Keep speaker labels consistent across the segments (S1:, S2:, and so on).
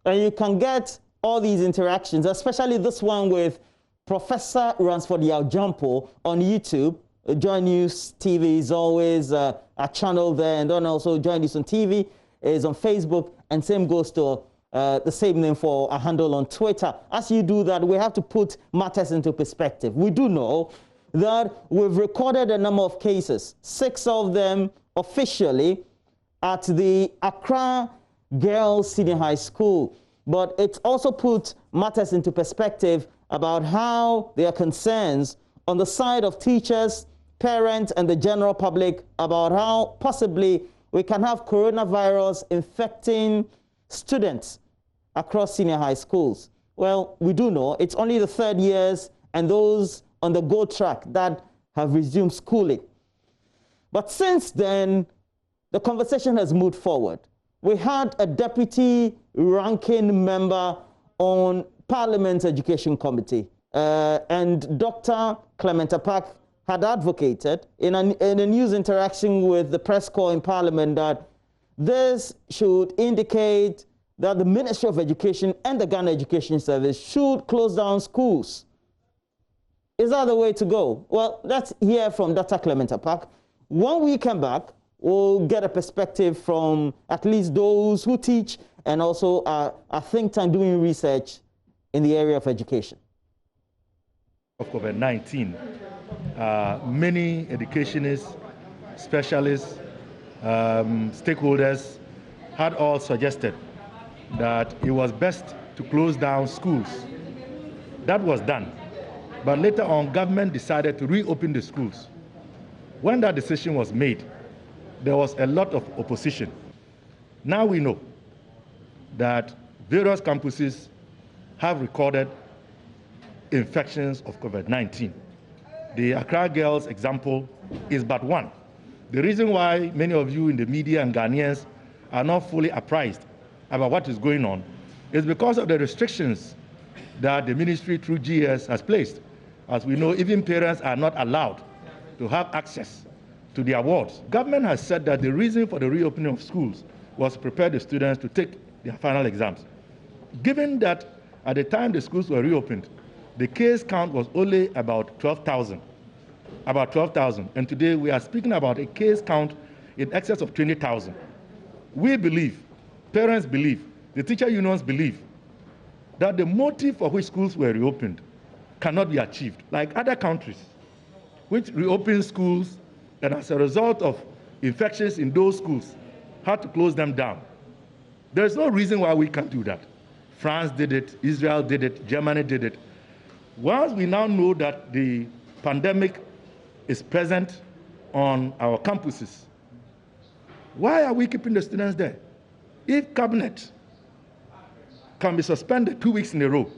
S1: And you can get all these interactions, especially this one with Professor Ransford Yaljampo on YouTube. JoyNews TV is always a channel there, and then also JoyNews on TV is on Facebook, and same goes to the same name for a handle on Twitter. As you do that, we have to put matters into perspective. We do know that we've recorded a number of cases, 6 of them officially at the Accra Girls Senior High School. But it also put matters into perspective about how there are concerns on the side of teachers, parents, and the general public about how possibly we can have coronavirus infecting students across senior high schools. Well, we do know it's only the 3rd years and those on the go track that have resumed schooling. But since then, the conversation has moved forward. We had a deputy ranking member on Parliament's Education Committee, and Dr. Clement Apak had advocated in a news interaction with the press corps in Parliament that this should indicate that the Ministry of Education and the Ghana Education Service should close down schools. Is that the way to go? Well, let's hear from Dr. Clement Apak. When we come back, we'll get a perspective from at least those who teach and also a think tank doing research in the area of education.
S2: Of COVID-19, many educationists, specialists, stakeholders had all suggested that it was best to close down schools. That was done. But later on, government decided to reopen the schools. When that decision was made, there was a lot of opposition. Now we know that various campuses have recorded infections of COVID-19. The Accra Girls example is but one. The reason why many of you in the media and Ghanaians are not fully apprised about what is going on is because of the restrictions that the ministry through GS has placed. As we know, even parents are not allowed to have access to their wards. Government has said that the reason for the reopening of schools was to prepare the students to take their final exams. Given that at the time the schools were reopened, the case count was only about 12,000. And today we are speaking about a case count in excess of 20,000. We believe, parents believe, the teacher unions believe that the motive for which schools were reopened cannot be achieved. Like other countries, which reopened schools and as a result of infections in those schools had to close them down. There's no reason why we can't do that. France did it, Israel did it, Germany did it. Once we now know that the pandemic is present on our campuses, why are we keeping the students there? If cabinet can be suspended 2 weeks in a row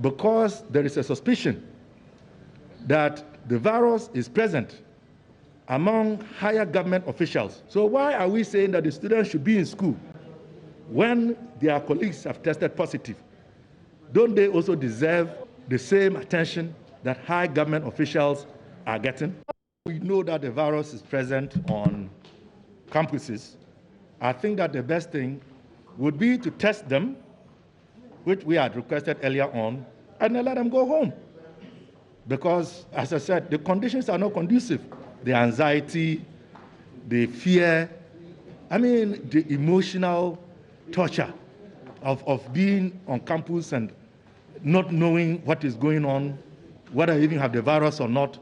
S2: because there is a suspicion that the virus is present among higher government officials. So why are we saying that the students should be in school when their colleagues have tested positive? Don't they also deserve the same attention that high government officials are getting? We know that the virus is present on campuses. I think that the best thing would be to test them, which we had requested earlier on, and then let them go home. Because, as I said, the conditions are not conducive. The anxiety, the fear, the emotional torture of being on campus and not knowing what is going on, whether you even have the virus or not.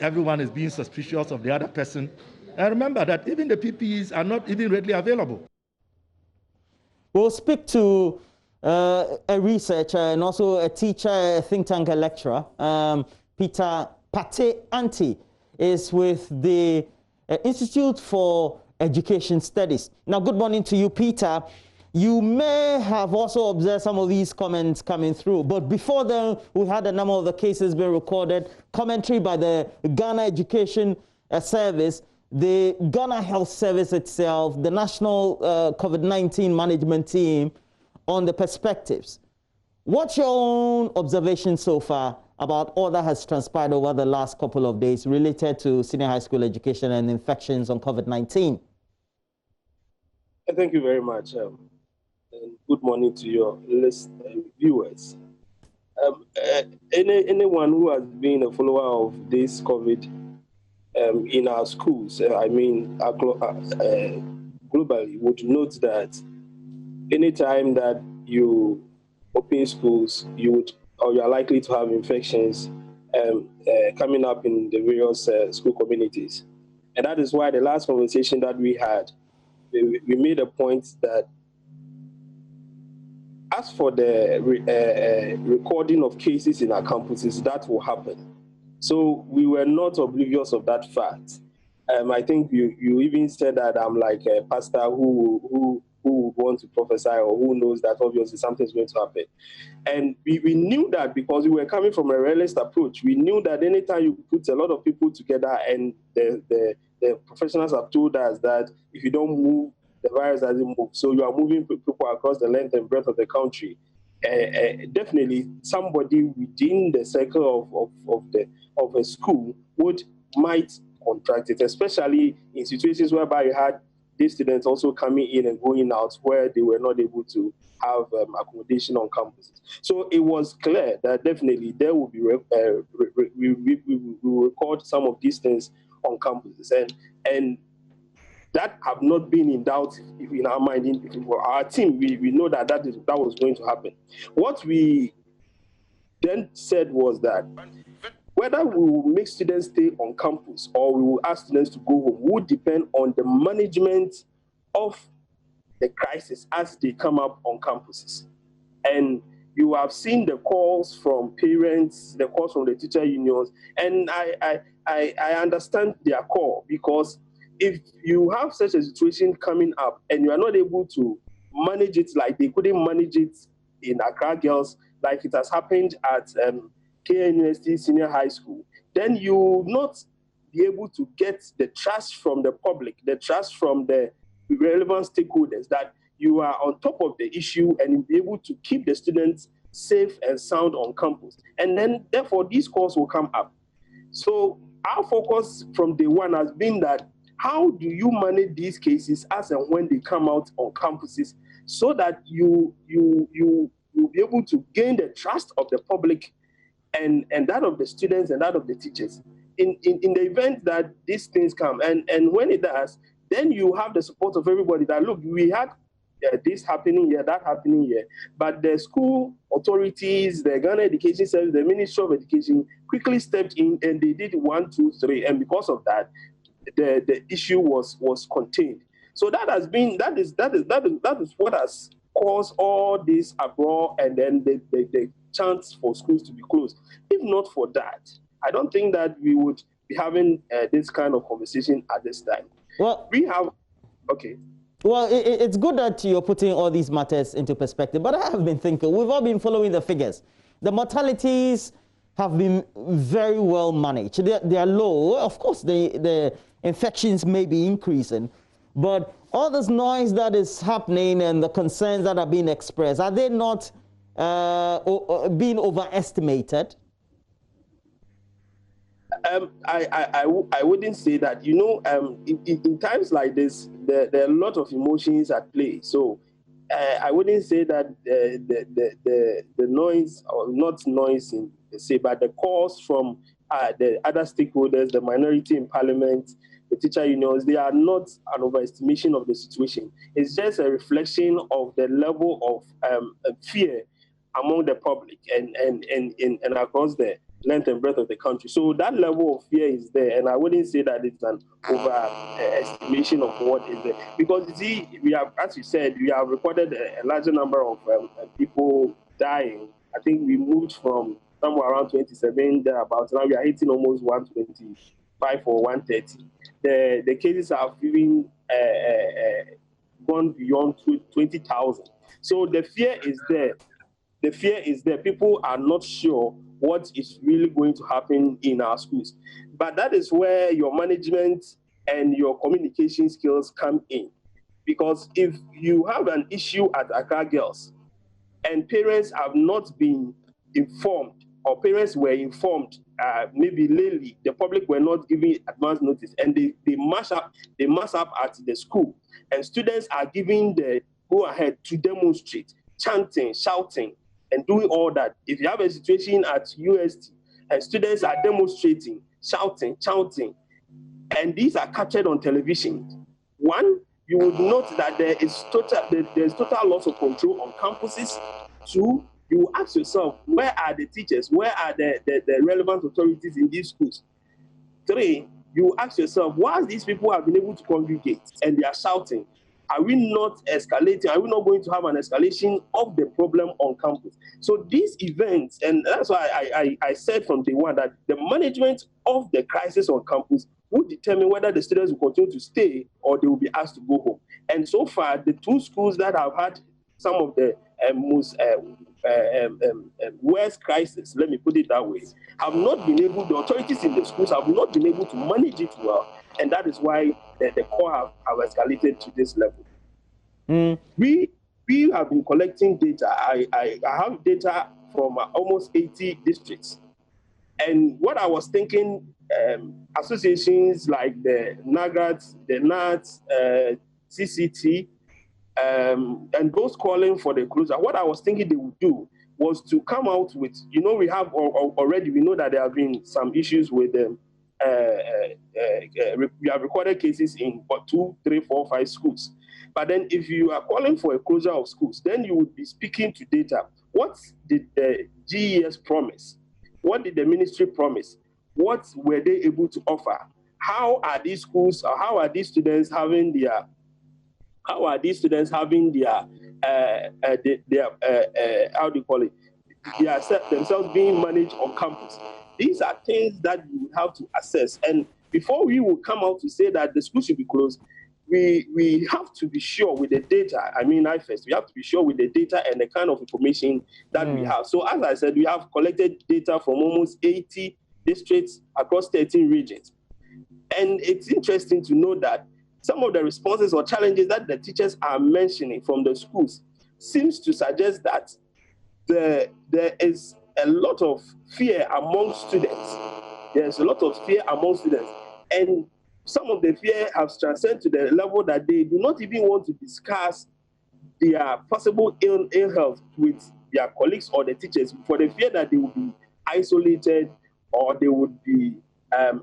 S2: Everyone is being suspicious of the other person. And remember that even the PPEs are not even readily available.
S1: We'll speak to a researcher and also a teacher, a think tank, a lecturer. Partey Anti is with the Institute for Education Studies. Now, good morning to you, Peter. You may have also observed some of these comments coming through, but before then, we had a number of the cases being recorded, commentary by the Ghana Education Service, the Ghana Health Service itself, the National COVID-19 Management Team on the perspectives. What's your own observation so far about all that has transpired over the last couple of days related to senior high school education and infections on COVID-19?
S3: Thank you very much. and good morning to your viewers. Anyone who has been a follower of this COVID in our schools, globally, would note that anytime that you open schools, you are likely to have infections coming up in the various school communities. And that is why the last conversation that we had, we made a point that as for the recording of cases in our campuses, that will happen. So we were not oblivious of that fact. I think you even said that I'm like a pastor who would want to prophesy or who knows that obviously something's going to happen. And we knew that because we were coming from a realist approach. We knew that anytime you put a lot of people together, and the professionals have told us that if you don't move, the virus doesn't move. So you are moving people across the length and breadth of the country. Definitely somebody within the circle of a school might contract it, especially in situations whereby you had these students also coming in and going out where they were not able to have accommodation on campuses. So it was clear that definitely there will be we will record some of these things on campuses, and that have not been in doubt in our mind. For our team, we know that that was going to happen. What we then said was that whether we will make students stay on campus or we will ask students to go home would depend on the management of the crisis as they come up on campuses. And you have seen the calls from parents, the calls from the teacher unions, and I understand their call, because if you have such a situation coming up and you are not able to manage it like they couldn't manage it in Accra Girls, like it has happened at KNUST Senior High School, then you will not be able to get the trust from the public, the trust from the relevant stakeholders that you are on top of the issue and be able to keep the students safe and sound on campus. And then, therefore, these calls will come up. So our focus from day one has been that how do you manage these cases as and when they come out on campuses so that you will be able to gain the trust of the public and that of the students and that of the teachers in the event that these things come. And when it does, then you have the support of everybody that, look, we had this happening here, that happening here, but the school authorities, the Ghana Education Service, the Ministry of Education quickly stepped in and they did 1, 2, 3, and because of that, the issue was contained. So that is what has caused all this uproar and then the chance for schools to be closed. If not for that, I don't think that we would be having this kind of conversation at this time.
S1: Well,
S3: we have, okay.
S1: Well, it's good that you're putting all these matters into perspective, but I have been thinking, we've all been following the figures. The mortalities have been very well managed. They are low. Of course, the infections may be increasing, but all this noise that is happening and the concerns that are being expressed, are they not being overestimated?
S3: I wouldn't say that. You know, in times like this, there are a lot of emotions at play. So I wouldn't say that the noise, or not noise in say, but the calls from the other stakeholders, the minority in parliament, the teacher unions, they are not an overestimation of the situation. It's just a reflection of the level of fear among the public and across the length and breadth of the country. So that level of fear is there, and I wouldn't say that it's an overestimation of what is there. Because you see, we have, as you said, we have recorded a larger number of people dying. I think we moved from somewhere around 27 thereabouts. Now we are hitting almost 125 or 130. The cases have even gone beyond 20,000. So the fear is there. The fear is there. People are not sure what is really going to happen in our schools. But that is where your management and your communication skills come in. Because if you have an issue at Accra Girls and parents have not been informed, or parents were informed maybe lately, the public were not giving advance notice, and they mass up at the school, and students are giving the go ahead to demonstrate, chanting, shouting, and doing all that. If you have a situation at UST and students are demonstrating, shouting, chanting, and these are captured on television, one, you would note that there's total loss of control on campuses. Two, you will ask yourself, where are the teachers? Where are the relevant authorities in these schools? Three, you will ask yourself, why these people have been able to congregate and they are shouting? Are we not escalating? Are we not going to have an escalation of the problem on campus? So these events, and that's why I said from day one that the management of the crisis on campus would determine whether the students will continue to stay or they will be asked to go home. And so far, the two schools that have had some of the most worst crisis, let me put it that way, have not been able, the authorities in the schools have not been able to manage it well. And that is why the core have escalated to this level. We have been collecting data. I have data from almost 80 districts. And what I was thinking, associations like the NAGAT, the NAT, CCT, and those calling for the closure, what I was thinking they would do was to come out with, we have already, we know that there have been some issues with them. We have recorded cases in 2, 3, 4, 5 schools. But then if you are calling for a closure of schools, then you would be speaking to data. What did the GES promise? What did the ministry promise? What were they able to offer? How are these schools, or how are these students having their, how do you call it? Themselves being managed on campus. These are things that you have to assess. And before we will come out to say that the school should be closed, we have to be sure with the data. We have to be sure with the data and the kind of information that we have. So as I said, we have collected data from almost 80 districts across 13 regions. And it's interesting to know that some of the responses or challenges that the teachers are mentioning from the schools seems to suggest that there is a lot of fear among students. There's a lot of fear among students. And some of the fear has transcended to the level that they do not even want to discuss their possible ill health with their colleagues or the teachers for the fear that they will be isolated, or they would be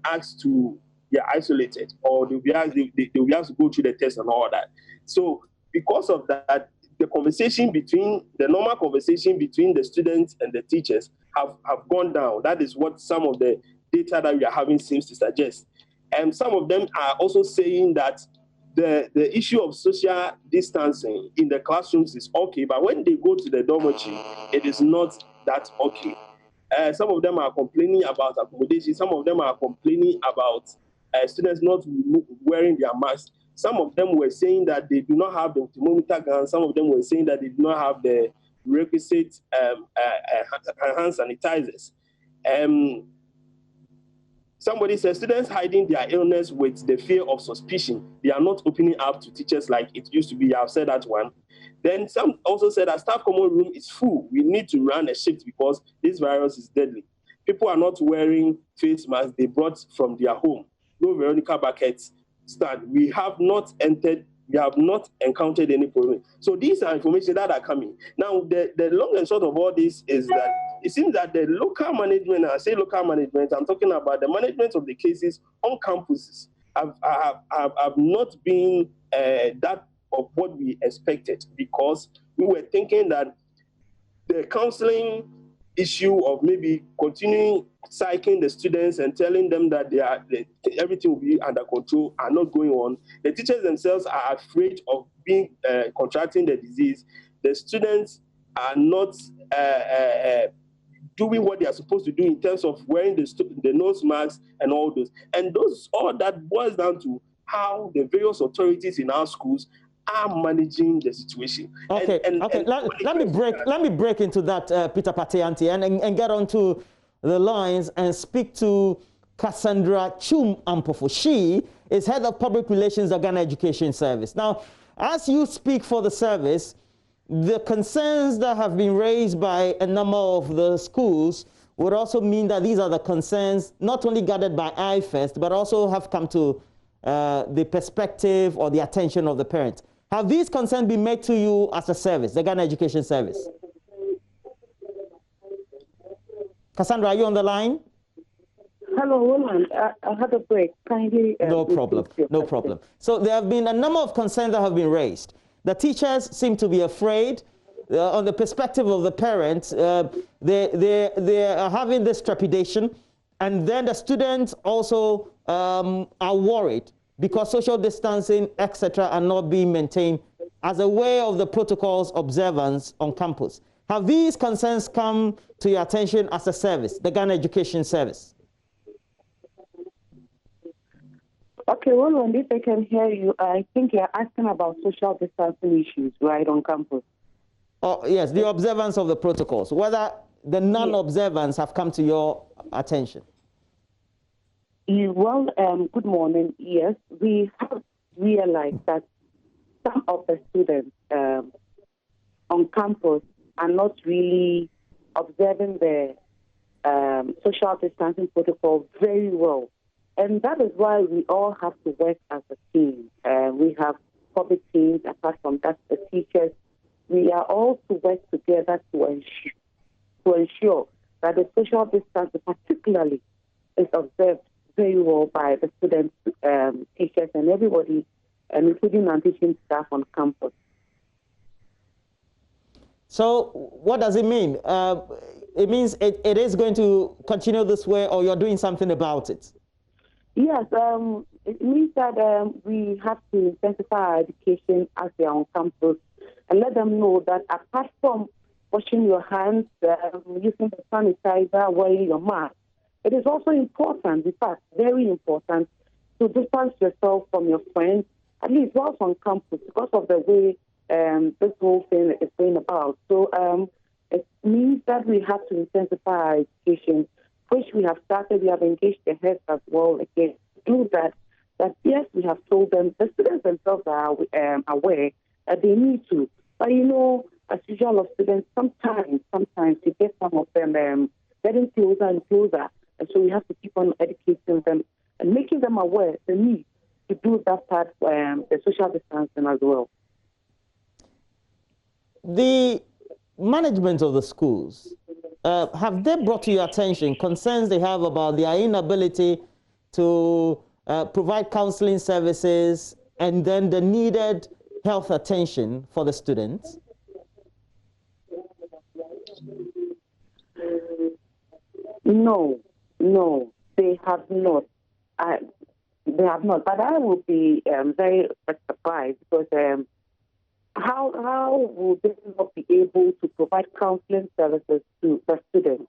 S3: asked to be isolated, or they'll be asked to go through the test and all that. So because of that, the normal conversation between the students and the teachers have gone down. That is what some of the data that we are having seems to suggest. And some of them are also saying that the issue of social distancing in the classrooms is okay, but when they go to the dormitory, it is not that okay. Some of them are complaining about accommodation. Some of them are complaining about students not wearing their masks. Some of them were saying that they do not have the thermometer gun. Some of them were saying that they do not have the requisite hand sanitizers. Somebody says students hiding their illness with the fear of suspicion. They are not opening up to teachers like it used to be. I've said that one. Then some also said that staff common room is full. We need to run a shift because this virus is deadly. People are not wearing face masks they brought from their home. No Veronica buckets stand. We have not encountered any problem. So these are information that are coming. Now, the long and short of all this is that it seems that the local management, and I say local management, I'm talking about the management of the cases on campuses, have not been that of what we expected, because we were thinking that the counseling issue of maybe continuing psyching the students and telling them that everything will be under control are not going on. The teachers themselves are afraid of being contracting the disease. The students are not doing what they are supposed to do in terms of wearing the nose masks and all those. And all that boils down to how the various authorities in our schools are managing the situation.
S1: Okay, let me break into that, Peter Partey Anti, and get onto the lines and speak to Cassandra Chum Ampofo. She is head of public relations at Ghana Education Service. Now, as you speak for the service, the concerns that have been raised by a number of the schools would also mean that these are the concerns not only gathered by IFEST, but also have come to the perspective or the attention of the parents. Have these concerns been made to you as a service, the Ghana Education Service? Cassandra, are you on the line?
S4: Hello, Roland. I had a break. Kindly.
S1: No problem. No problem. So there have been a number of concerns that have been raised. The teachers seem to be afraid. On the perspective of the parents, they are having this trepidation. And then the students also are worried because social distancing, etc., are not being maintained as a way of the protocols observance on campus. Have these concerns come to your attention as a service, the Ghana Education Service?
S4: Okay, Roland, if I can hear you, I think you're asking about social distancing issues, right, on campus.
S1: Oh, yes, the observance of the protocols, whether the non-observance have come to your attention.
S4: Well, good morning. Yes, we have realized that some of the students on campus are not really observing the social distancing protocol very well. And that is why we all have to work as a team. We have COVID teams, apart from that, the teachers. We are all to work together to ensure that the social distancing particularly is observed very well by the students, teachers, and everybody, including non-teaching staff on campus.
S1: So what does it mean? It means it is going to continue this way, or you're doing something about it?
S4: Yes, it means that we have to intensify our education as they are on campus and let them know that apart from washing your hands, using the sanitizer, wearing your mask, it is also important, in fact, very important, to distance yourself from your friends, at least whilst on campus, because of the way this whole thing is going about. So it means that we have to intensify our education, which we have started. We have engaged the heads as well again to do that. That yes, we have told them, the students themselves are aware that they need to. But you know, as usual of students, sometimes you get some of them getting closer and closer. And so we have to keep on educating them and making them aware the need to do that part, the social distancing as well.
S1: The management of the schools, have they brought to your attention concerns they have about their inability to provide counseling services and then the needed health attention for the students?
S4: No, they have not. They have not. But I will be very surprised because how will they not be able to provide counseling services to the students?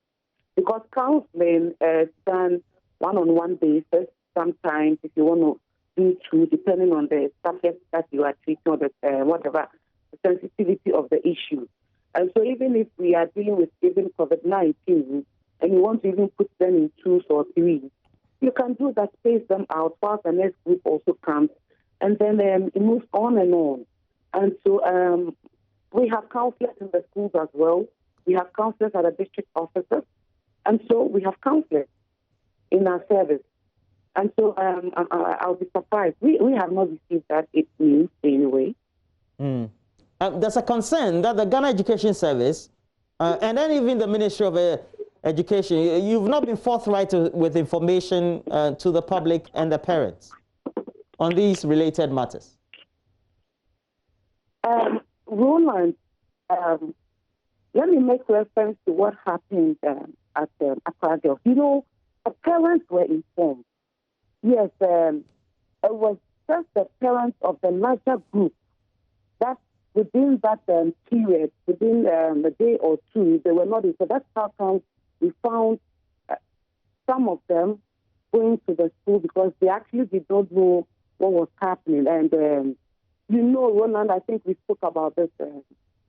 S4: Because counseling is done one-on-one basis. Sometimes, if you want to do two, depending on the subject that you are treating or the whatever the sensitivity of the issue. And so, even if we are dealing with even COVID-19, and you want to even put them in twos or threes, you can do that, space them out while the next group also comes, and then it moves on and on. And so we have counselors in the schools as well. We have counselors at the district offices. And so we have counselors in our service. And so I'll be surprised. We have not received that news anyway.
S1: There's a concern that the Ghana Education Service and then even the Ministry of Education, you've not been forthright with information to the public and the parents on these related matters.
S4: Roland, let me make reference to what happened at Accra Girls. You know, the parents were informed. Yes, it was just the parents of the larger group that within that period, within a day or two, they were not in. So that's how come we found some of them going to the school because they actually did not know what was happening. And you know, Roland, I think we spoke about this,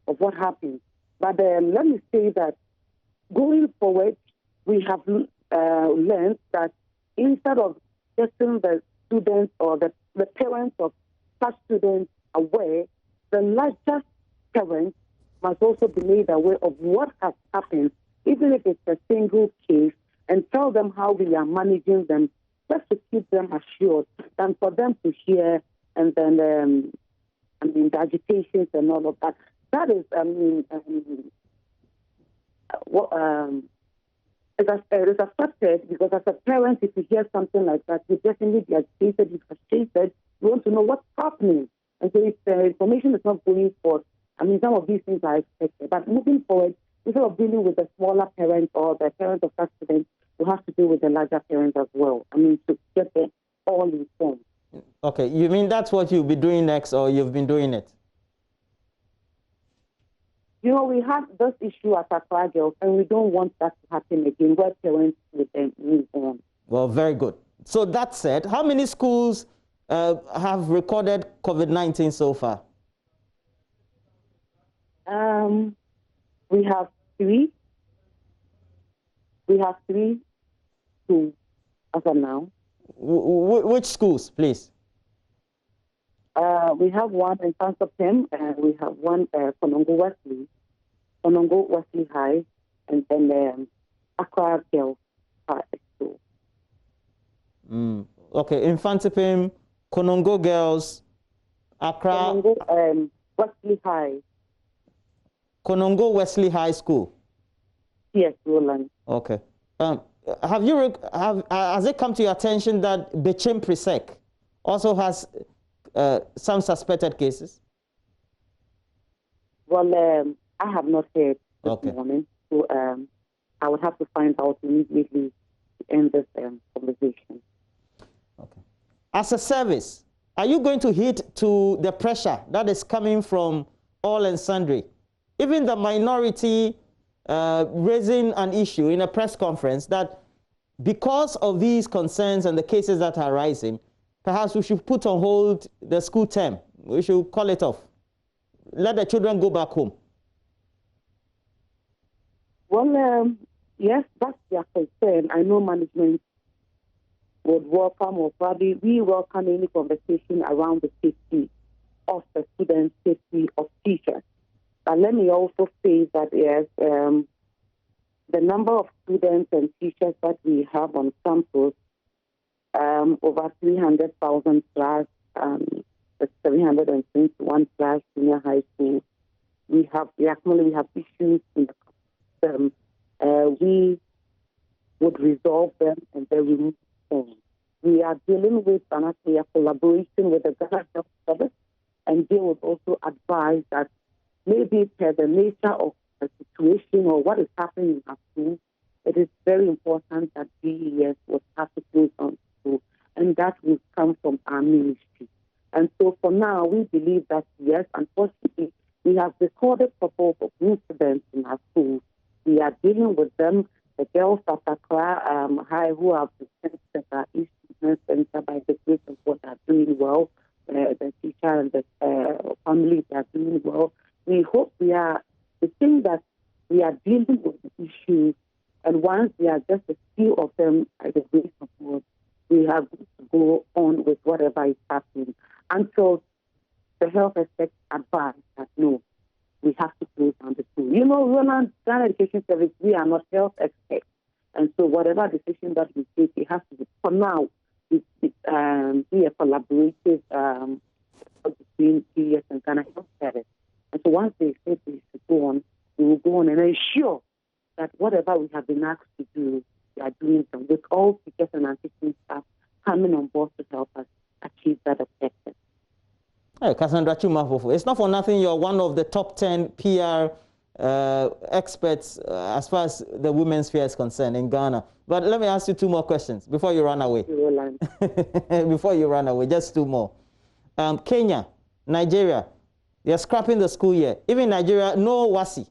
S4: of what happened. But let me say that going forward, we have learned that instead of getting the students or the parents of such students aware, the larger parents must also be made aware of what has happened, even if it's a single case, and tell them how we are managing them, just to keep them assured, and for them to hear and then I mean, the agitations and all of that. That is, it's affected because as a parent, if you hear something like that, you definitely be agitated, you're frustrated, you want to know what's happening. And so if the information is not going forward, I mean, some of these things are expected. But moving forward, instead of dealing with the smaller parent or the parent of that student, you have to deal with the larger parent as well. I mean, to get them all informed.
S1: Okay, you mean that's what you'll be doing next, or you've been doing it?
S4: You know, we have this issue at Accra Girls, and we don't want that to happen again, where parents would then move on.
S1: Well, very good. So that said, how many schools have recorded COVID-19 so far?
S4: We have three. We have 3 schools as of now.
S1: Which schools, please?
S4: We have one in Sansopim, and we have one Konongo Wesley High, and then Accra Girls High School.
S1: Okay, Infantipim, Konongo Girls, Accra.
S4: Konongo Wesley High.
S1: Konongo Wesley High School.
S4: Yes, Roland.
S1: Okay. Has it come to your attention that Bechem Presec also has some suspected cases?
S4: Well, I have not heard this morning, so I would have to find out immediately to end this conversation. Okay.
S1: As a service, are you going to hit to the pressure that is coming from all and sundry? Even the minority raising an issue in a press conference that because of these concerns and the cases that are rising, perhaps we should put on hold the school term. We should call it off. Let the children go back home.
S4: Well, yes, that's their concern. I know management would welcome, or probably we welcome any conversation around the safety of the students, safety of teachers. But let me also say that yes, the number of students and teachers that we have on campus, over 300,000 plus, 721 plus junior high school. We have issues in the system. We would resolve them and then we move on. We are dealing with a collaboration with the Ghana Health Service, and they would also advise that maybe per the nature of the situation or what is happening in our school, it is very important that DES would have to close on school, and that will come from our ministry. And so for now, we believe that, yes, unfortunately, we have recorded a couple of incidents in our schools. We are dealing with them. The girls at Accra High who have been sent to our East Center by the grace of God are doing well. The teacher and the families are doing well. We hope the thing that we are dealing with the issues, and once we are just a few of them by the grace of God, we have to go on with whatever is happening until the health experts advise that no, we have to close down the school. You know, Roland, Ghana Education Service, we are not health experts. And so whatever decision that we take, it has to be, for now, be a collaborative between GS and Ghana Health Service. And so once they say we should go on, we will go on and ensure that whatever we have been asked to do, we are doing them with all teachers and assistant staff coming on board to help us achieve that objective.
S1: Hey, Cassandra Chumafofo, it's not for nothing you're one of the top 10 PR experts as far as the women's sphere is concerned in Ghana. But let me ask you 2 more questions before you run away. Before you run away, just 2 more. Kenya, Nigeria, they're scrapping the school year. Even Nigeria, no WASI.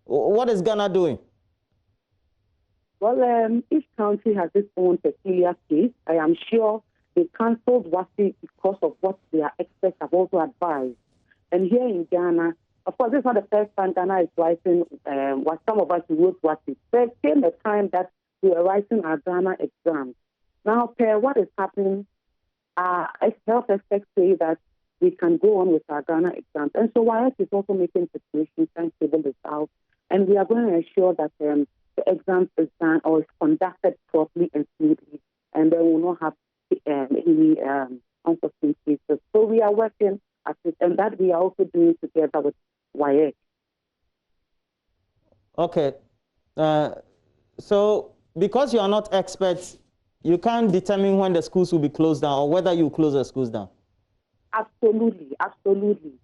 S1: What is Ghana doing?
S4: Well, each country has its own peculiar case. I am sure they cancelled WASI because of what their experts have also advised. And here in Ghana, of course, this is not the first time Ghana is writing what some of us wrote WASI. There came the time that we were writing our Ghana exams. Now, per what is happening, our health experts say that we can go on with our Ghana exams. And so YS is also making preparations, timetable is out, and we are going to ensure that the exams is done or is conducted properly and smoothly, and then we will not have any unforeseen cases. So we are working as it, and that we are also doing together with WAEC.
S1: Okay. So because you are not experts, you can't determine when the schools will be closed down or whether you close the schools down.
S4: Absolutely.
S1: Okay.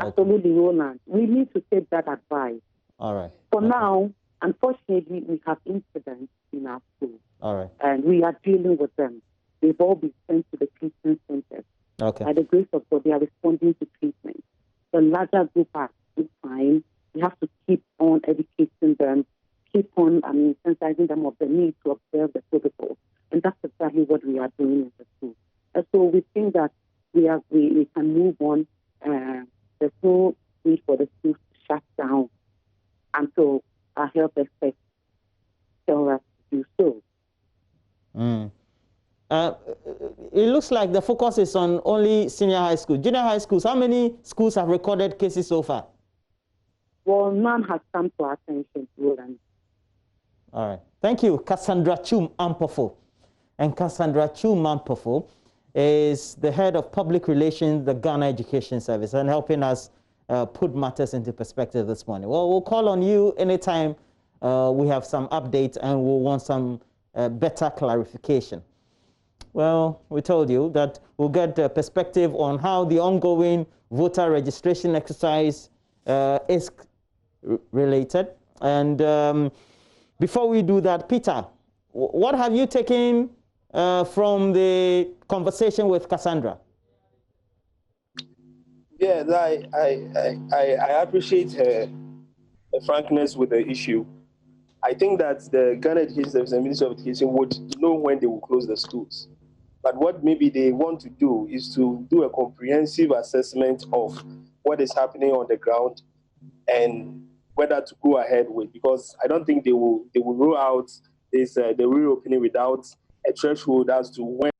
S4: Absolutely, Roland. We need to take that advice.
S1: All right.
S4: For now, unfortunately, we have incidents in our schools.
S1: All right.
S4: And we are dealing with them. They've all been sent to the treatment centers.
S1: Okay.
S4: By the grace of God, they are responding to treatment. The larger group are fine. We have to keep on educating them, keep on, sensitizing them of the need to observe the protocols. And that's exactly what we are doing in the school. And so we think that we can move on. There's no need for the schools to shut down until our health experts tell us to do so.
S1: It looks like the focus is on only senior high school. Junior high schools, how many schools have recorded cases so far?
S4: Well, none has come to our attention, Roland.
S1: All right. Thank you, Cassandra Chum Ampofo. And Cassandra Chum Ampofo is the head of public relations, the Ghana Education Service, and helping us put matters into perspective this morning. Well, we'll call on you anytime we have some updates and we'll want some better clarification. Well, we told you that we'll get a perspective on how the ongoing voter registration exercise is related. And before we do that, Peter, what have you taken from the conversation with Cassandra?
S3: Yes, I appreciate her frankness with the issue. I think that the Ghana Education Service and Ministry of Education would know when they will close the schools. But what maybe they want to do is to do a comprehensive assessment of what is happening on the ground and whether to go ahead with, because I don't think they will roll out this the reopening without a threshold as to when,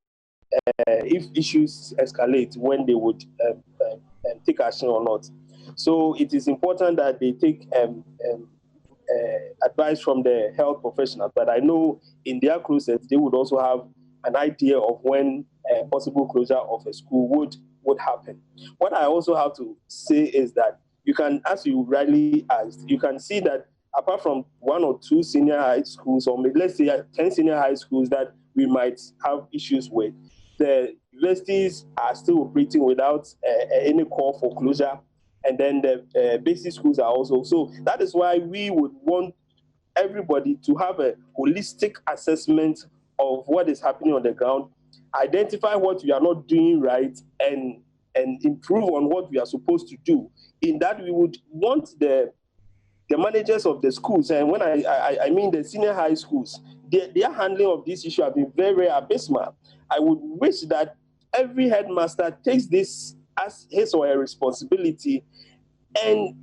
S3: if issues escalate, when they would take action or not. So it is important that they take advice from the health professionals, but I know in their closets they would also have an idea of when possible closure of a school would happen. What I also have to say is that you can, as you rightly asked, you can see that apart from 1 or 2 senior high schools, or maybe let's say 10 senior high schools that we might have issues with, the universities are still operating without any call for closure. And then the basic schools are also. So that is why we would want everybody to have a holistic assessment of what is happening on the ground, identify what we are not doing right, and improve on what we are supposed to do. In that, we would want the managers of the schools, and when I mean the senior high schools, their handling of this issue have been very, very abysmal. I would wish that every headmaster takes this as his or her responsibility and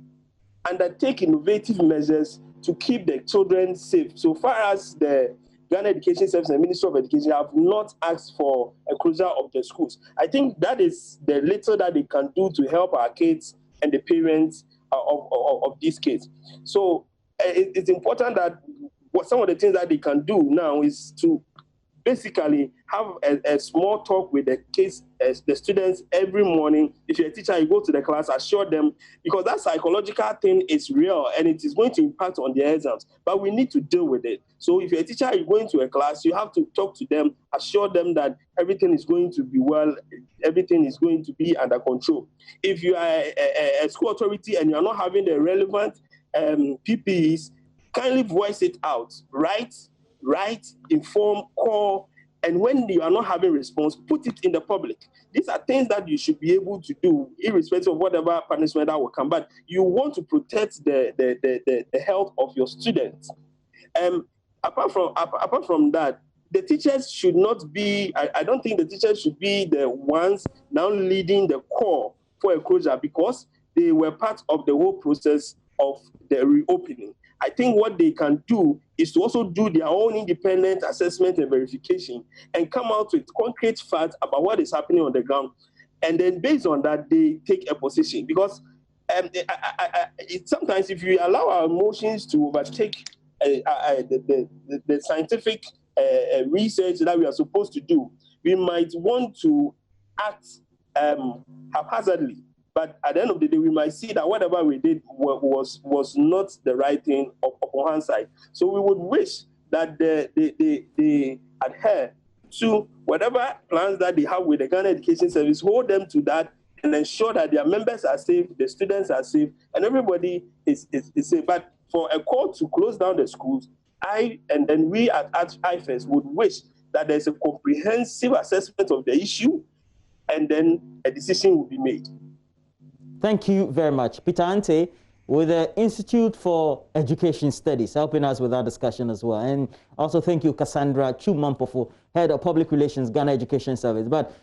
S3: undertake innovative measures to keep the children safe. So far as the Ghana Education Service and Ministry of Education have not asked for a closure of the schools, I think that is the little that they can do to help our kids and the parents of these kids. So it's important that some of the things that they can do now is to basically have a small talk with the kids, the students every morning. If you're a teacher, you go to the class, assure them, because that psychological thing is real and it is going to impact on their exams. But we need to deal with it. So if you're a teacher, you're going to a class, you have to talk to them, assure them that everything is going to be well, everything is going to be under control. If you are a school authority and you're not having the relevant PPEs, kindly voice it out, right? Write, inform, call, and when you are not having response, put it in the public. These are things that you should be able to do, irrespective of whatever punishment that will come. But you want to protect the health of your students. Apart from that, the teachers should not be. I don't think the teachers should be the ones now leading the call for a closure, because they were part of the whole process of the reopening. I think what they can do is to also do their own independent assessment and verification and come out with concrete facts about what is happening on the ground. And then based on that, they take a position. Because sometimes if you allow our emotions to overtake the scientific research that we are supposed to do, we might want to act haphazardly But at the end of the day, we might see that whatever we did was not the right thing upon hindsight. So we would wish that they adhere to whatever plans that they have with the Ghana Education Service, hold them to that, and ensure that their members are safe, the students are safe, and everybody is safe. But for a call to close down the schools, we at IFES would wish that there's a comprehensive assessment of the issue, and then a decision will be made.
S1: Thank you very much. Partey Anti with the Institute for Education Studies, helping us with our discussion as well. And also thank you, Cassandra Chumampofu, Head of Public Relations, Ghana Education Service. But